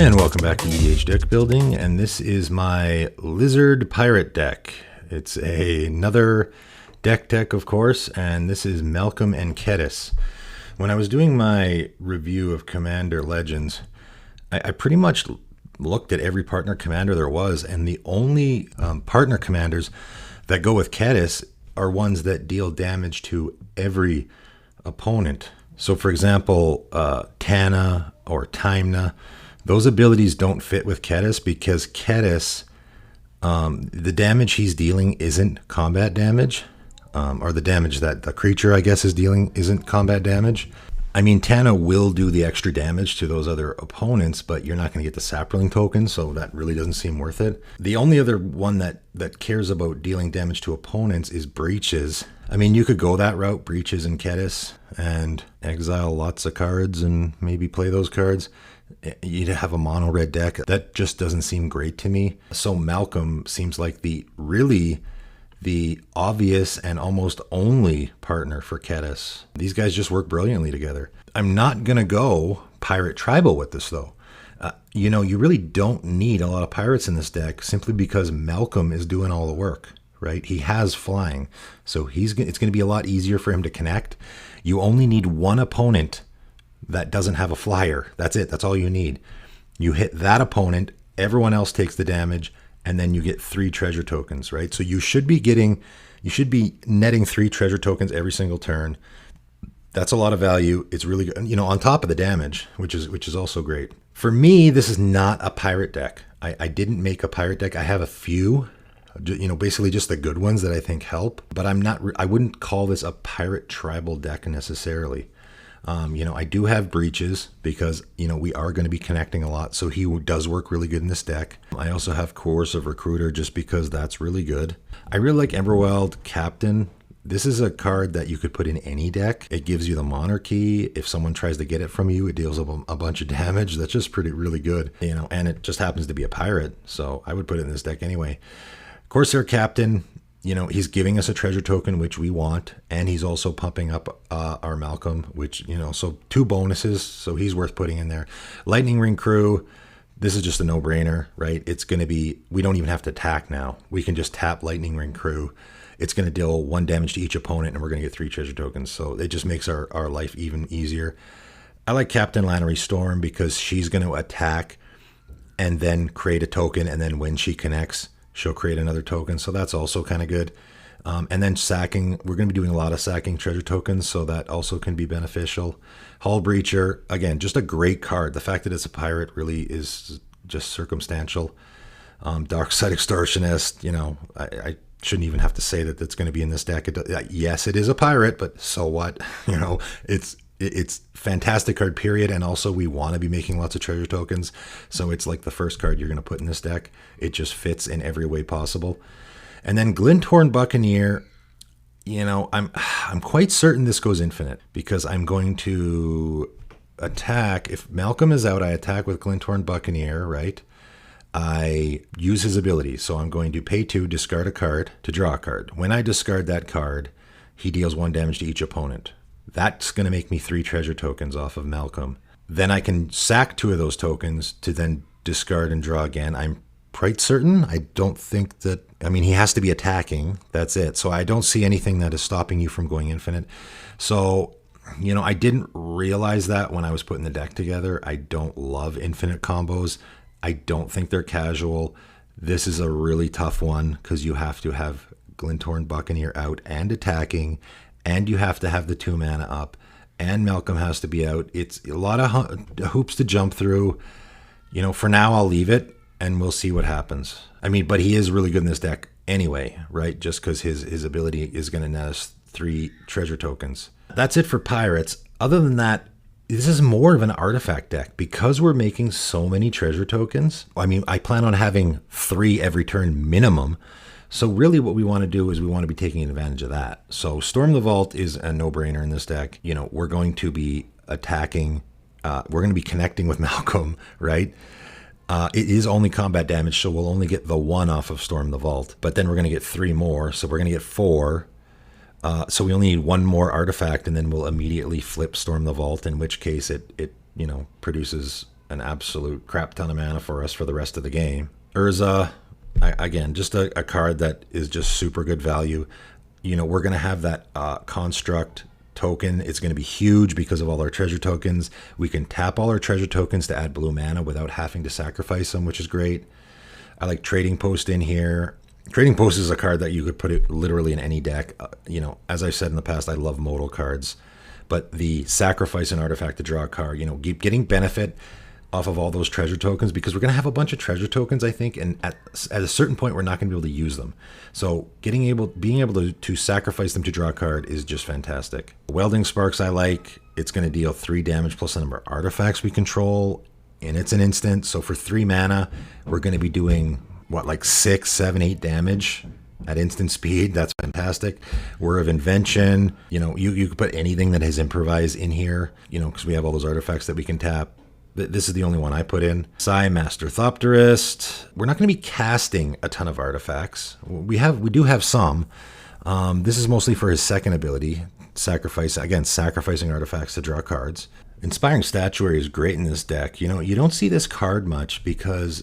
And welcome back to EDH deck building, and this is my Lizard Pirate deck. It's another deck, of course, and this is Malcolm and Kediss. When I was doing my review of Commander Legends, I pretty much looked at every partner commander there was, and the only partner commanders that go with Kediss are ones that deal damage to every opponent. So for example, Tana or Tymna, those abilities don't fit with Kediss because Kediss, the damage he's dealing isn't combat damage, or the damage that the creature, I guess, is dealing isn't combat damage. I mean, Tana will do the extra damage to those other opponents, but you're not going to get the Sapling token, so that really doesn't seem worth it. The only other one that cares about dealing damage to opponents is Breaches. I mean, you could go that route, Breaches and Kediss, and exile lots of cards and maybe play those cards. You'd have a mono red deck. That just doesn't seem great to me. So Malcolm seems like the obvious and almost only partner for Kediss. These guys just work brilliantly together. I'm not going to go Pirate Tribal with this, though. You really don't need a lot of pirates in this deck simply because Malcolm is doing all the work, right? He has flying, so it's going to be a lot easier for him to connect. You only need one opponent that doesn't have a flyer. That's it. That's all you need. You hit that opponent, everyone else takes the damage, and then you get 3 treasure tokens, right? So you should be netting 3 treasure tokens every single turn. That's a lot of value. It's really good, on top of the damage, which is also great. For me, this is not a pirate deck. I didn't make a pirate deck. I have a few, basically just the good ones that I think help, but I wouldn't call this a pirate tribal deck necessarily. I do have Breaches because, we are going to be connecting a lot. So he does work really good in this deck. I also have Coercive Recruiter just because that's really good. I really like Emberclaw Captain. This is a card that you could put in any deck. It gives you the Monarchy. If someone tries to get it from you, it deals a bunch of damage. That's just really good, and it just happens to be a pirate. So I would put it in this deck anyway. Corsair Captain. He's giving us a treasure token, which we want, and he's also pumping up our Malcolm, which, so 2 bonuses, so he's worth putting in there. Lightning Ring Crew, this is just a no-brainer, right? It's going to be, we don't even have to attack now. We can just tap Lightning Ring Crew. It's going to deal 1 damage to each opponent, and we're going to get 3 treasure tokens, so it just makes our life even easier. I like Captain Lannery Storm because she's going to attack and then create a token, and then when she connects, she'll create another token, so that's also kind of good. And then sacking, we're going to be doing a lot of sacking treasure tokens, so that also can be beneficial. Hull Breacher, again, just a great card. The fact that it's a pirate really is just circumstantial. Darkside Extortionist, I shouldn't even have to say that that's going to be in this deck. Yes, it is a pirate, but so what? It's fantastic card, period, and also we want to be making lots of treasure tokens, so it's like the first card you're going to put in this deck. It just fits in every way possible. And then Glinthorn Buccaneer, I'm quite certain this goes infinite because I'm going to attack. If Malcolm is out, I attack with Glinthorn Buccaneer, right? I use his ability, so I'm going to pay 2, discard a card to draw a card. When I discard that card, he deals 1 damage to each opponent. That's going to make me 3 treasure tokens off of Malcolm. Then I can sack 2 of those tokens to then discard and draw again. I'm quite certain. I don't think that, he has to be attacking. That's it. So I don't see anything that is stopping you from going infinite. So, I didn't realize that when I was putting the deck together. I don't love infinite combos. I don't think they're casual. This is a really tough one because you have to have Glinthorn Buccaneer out and attacking, and you have to have the 2 mana up, and Malcolm has to be out. It's a lot of hoops to jump through. For now, I'll leave it, and we'll see what happens. But he is really good in this deck anyway, right? Just because his ability is going to net us 3 treasure tokens. That's it for pirates. Other than that, this is more of an artifact deck because we're making so many treasure tokens. I plan on having 3 every turn minimum. So really what we want to do is we want to be taking advantage of that. So Storm the Vault is a no-brainer in this deck. We're going to be attacking, we're going to be connecting with Malcolm, right? It is only combat damage, so we'll only get the 1 off of Storm the Vault. But then we're going to get 3 more, so we're going to get 4. So we only need 1 more artifact, and then we'll immediately flip Storm the Vault, in which case it produces an absolute crap ton of mana for us for the rest of the game. Urza, again, just a card that is just super good value. You know, we're going to have that construct token. It's going to be huge because of all our treasure tokens. We can tap all our treasure tokens to add blue mana without having to sacrifice them, which is great. I like Trading Post in here. Trading Post is a card that you could put it literally in any deck. You know, as I've said in the past, I love modal cards, but the sacrifice an artifact to draw a card, you know, keep getting benefit off of all those treasure tokens, because we're going to have a bunch of treasure tokens, I think, and at a certain point we're not going to be able to use them. So being able to sacrifice them to draw a card is just fantastic. Welding Sparks I like. It's going to deal 3 damage plus the number of artifacts we control, and it's an instant. So for 3 mana, we're going to be doing what, like 6, 7, 8 damage at instant speed. That's fantastic. Whir of Invention. You know, you could put anything that has improvise in here, you know, because we have all those artifacts that we can tap. This is the only one I put in. Psy Master Thopterist. We're not going to be casting a ton of artifacts. We do have some. This is mostly for his second ability, sacrificing artifacts to draw cards. Inspiring Statuary is great in this deck. You know, you don't see this card much because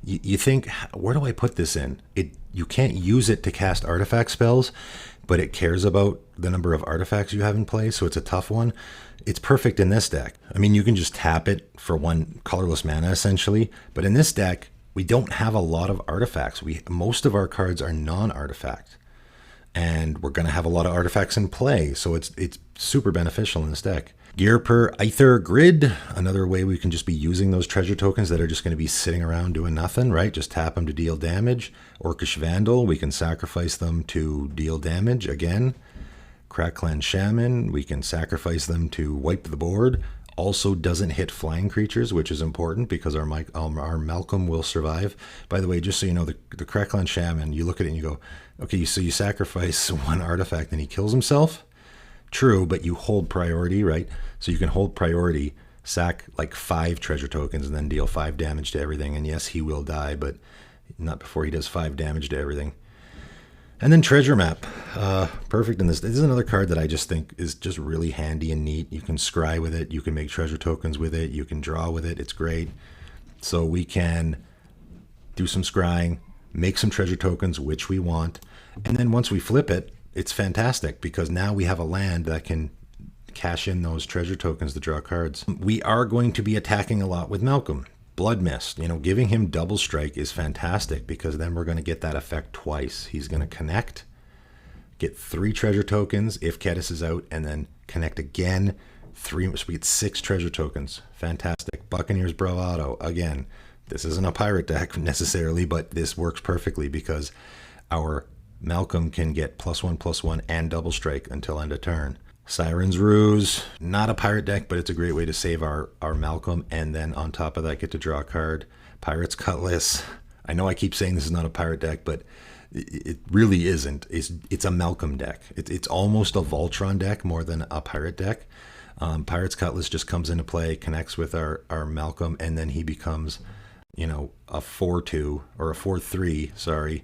you think, where do I put this in? You can't use it to cast artifact spells, but it cares about the number of artifacts you have in play, so it's a tough one. It's perfect in this deck. I mean, you can just tap it for 1 colorless mana, essentially. But in this deck, we don't have a lot of artifacts. Most of our cards are non-artifact. And we're going to have a lot of artifacts in play, so it's super beneficial in this deck. Gear per Aether Grid, another way we can just be using those treasure tokens that are just going to be sitting around doing nothing, right? Just tap them to deal damage. Orcish Vandal, we can sacrifice them to deal damage again. Crackland Shaman, we can sacrifice them to wipe the board. Also doesn't hit flying creatures, which is important because our Malcolm will survive. By the way, just so you know, the Crackland Shaman, you look at it and you go, okay, so you sacrifice 1 artifact and he kills himself? True, but you hold priority, right? So you can hold priority, sack like 5 treasure tokens and then deal 5 damage to everything. And yes, he will die, but not before he does 5 damage to everything. And then Treasure Map, perfect in this. This is another card that I just think is just really handy and neat. You can scry with it, you can make treasure tokens with it, you can draw with it, it's great. So we can do some scrying, make some treasure tokens, which we want. And then once we flip it, it's fantastic because now we have a land that can cash in those treasure tokens to draw cards. We are going to be attacking a lot with Malcolm. Blood Mist, you know, giving him double strike is fantastic because then we're going to get that effect twice. He's going to connect, get 3 treasure tokens if Kediss is out, and then connect again. 3, so we get 6 treasure tokens. Fantastic. Buccaneer's Bravado, again, this isn't a pirate deck necessarily, but this works perfectly because our Malcolm can get +1/+1 and double strike until end of turn. Siren's Ruse, not a pirate deck, but it's a great way to save our Malcolm, and then on top of that, get to draw a card. Pirate's Cutlass. I know I keep saying this is not a pirate deck, but it really isn't. It's a Malcolm deck. It's almost a Voltron deck more than a pirate deck. Pirate's Cutlass just comes into play, connects with our Malcolm, and then he becomes, you know, a 4/2 or a 4/3, sorry,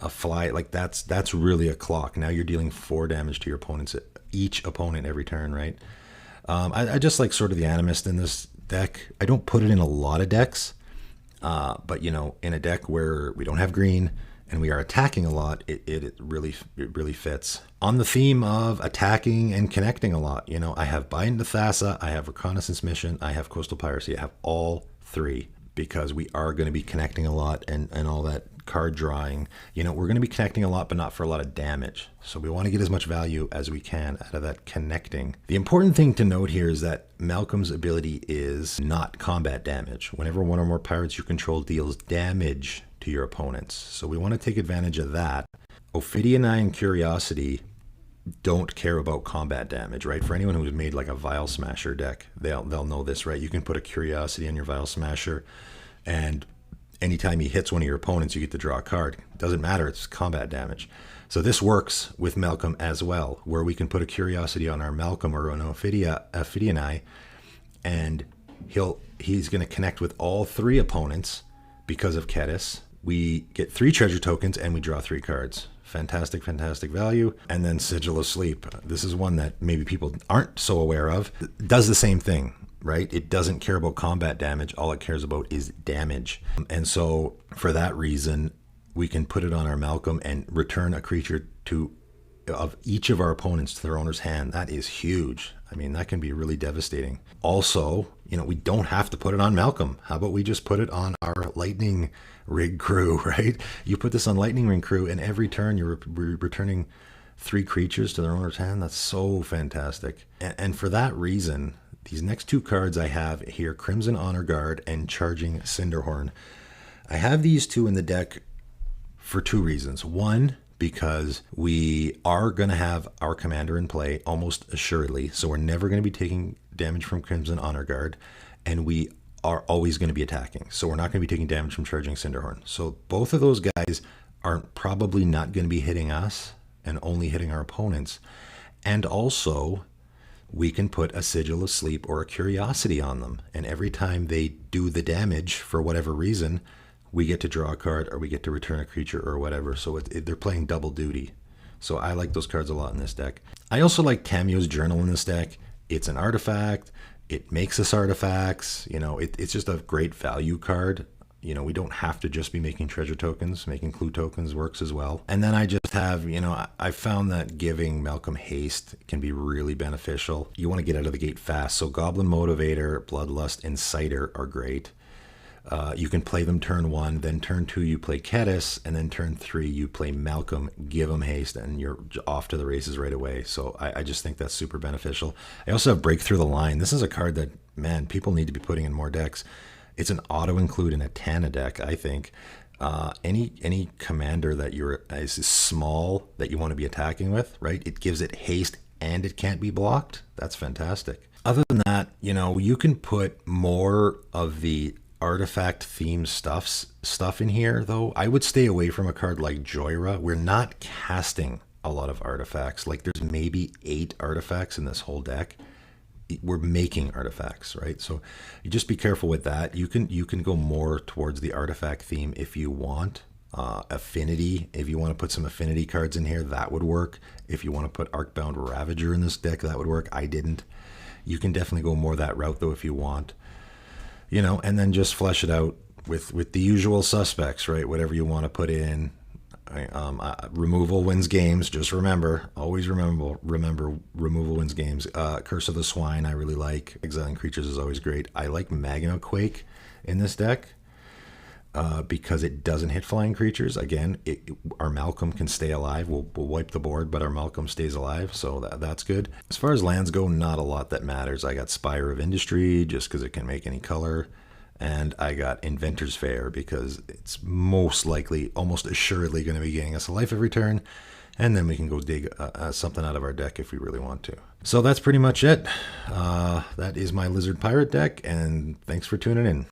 a fly. Like that's really a clock. Now you're dealing 4 damage to your each opponent every turn, right? I just like sort of the Animist in this deck. I don't put it in a lot of decks, but you know, in a deck where we don't have green and we are attacking a lot, it really fits. On the theme of attacking and connecting a lot, you know, I have Bind to Thassa, I have Reconnaissance Mission, I have Coastal Piracy. I have all 3 because we are going to be connecting a lot and all that card drawing. You know, we're going to be connecting a lot, but not for a lot of damage. So we want to get as much value as we can out of that connecting. The important thing to note here is that Malcolm's ability is not combat damage. Whenever 1 or more pirates you control deals damage to your opponents. So we want to take advantage of that. Ophidianai and Curiosity don't care about combat damage, right? For anyone who's made like a Vial Smasher deck, they'll know this, right? You can put a Curiosity on your Vial Smasher, and anytime he hits one of your opponents, you get to draw a card. It doesn't matter, it's combat damage. So this works with Malcolm as well, where we can put a Curiosity on our Malcolm or an Ophidianai, and he's going to connect with all 3 opponents because of Kediss. We get 3 treasure tokens and we draw 3 cards. Fantastic, fantastic value. And then Sigil of Sleep. This is one that maybe people aren't so aware of. It does the same thing. right? It doesn't care about combat damage. All it cares about is damage. And so for that reason, we can put it on our Malcolm and return a creature of each of our opponents to their owner's hand. That is huge. I mean, that can be really devastating. Also, we don't have to put it on Malcolm. How about we just put it on our Lightning Rig crew, right? You put this on Lightning Rig crew, and every turn you're returning 3 creatures to their owner's hand. That's so fantastic. And for that reason, these next 2 cards I have here, Crimson Honor Guard and Charging Cinderhorn. I have these 2 in the deck for 2 reasons. One, because we are going to have our commander in play almost assuredly, so we're never going to be taking damage from Crimson Honor Guard, and we are always going to be attacking, so we're not going to be taking damage from Charging Cinderhorn. So both of those guys are probably not going to be hitting us and only hitting our opponents. And also, we can put a Sigil of Sleep or a Curiosity on them, and every time they do the damage for whatever reason, we get to draw a card or we get to return a creature or whatever. So they're playing double duty. So I like those cards a lot in this deck. I also like Camio's Journal in this deck. It's an artifact. It makes us artifacts. It's just a great value card. We don't have to just be making treasure tokens. Making clue tokens works as well. And then I just have, I found that giving Malcolm haste can be really beneficial. You want to get out of the gate fast. So Goblin Motivator, Bloodlust, Inciter are great. You can play them turn 1, then turn 2 you play Kediss, and then turn 3 you play Malcolm, give them haste, and you're off to the races right away. So I just think that's super beneficial. I also have Break Through the Line. This is a card that, man, people need to be putting in more decks. It's an auto-include in a Tana deck, I think. Any commander that is small that you want to be attacking with, right? It gives it haste and it can't be blocked. That's fantastic. Other than that, you can put more of the artifact themed stuff in here, though. I would stay away from a card like Joyra. We're not casting a lot of artifacts. Like, there's maybe 8 artifacts in this whole deck. We're making artifacts, right? So you just be careful with that. You can go more towards the artifact theme if you want. Affinity, if you want to put some affinity cards in here, that would work. If you want to put Arcbound Ravager in this deck, that would work. I didn't. You can definitely go more that route, though, if you want. And then just flesh it out with the usual suspects, right? Whatever you want to put in. Removal wins games. Just always remember, removal wins games. Curse of the Swine, I really like. Exiling creatures is always great. I like Magma Quake in this deck because it doesn't hit flying creatures. Again, our Malcolm can stay alive. We'll wipe the board, but our Malcolm stays alive, so that's good. As far as lands go, not a lot that matters. I got Spire of Industry just because it can make any color. And I got Inventor's Fair because it's most likely, almost assuredly, going to be getting us a life every turn. And then we can go dig something out of our deck if we really want to. So that's pretty much it. That is my Lizard Pirate deck, and thanks for tuning in.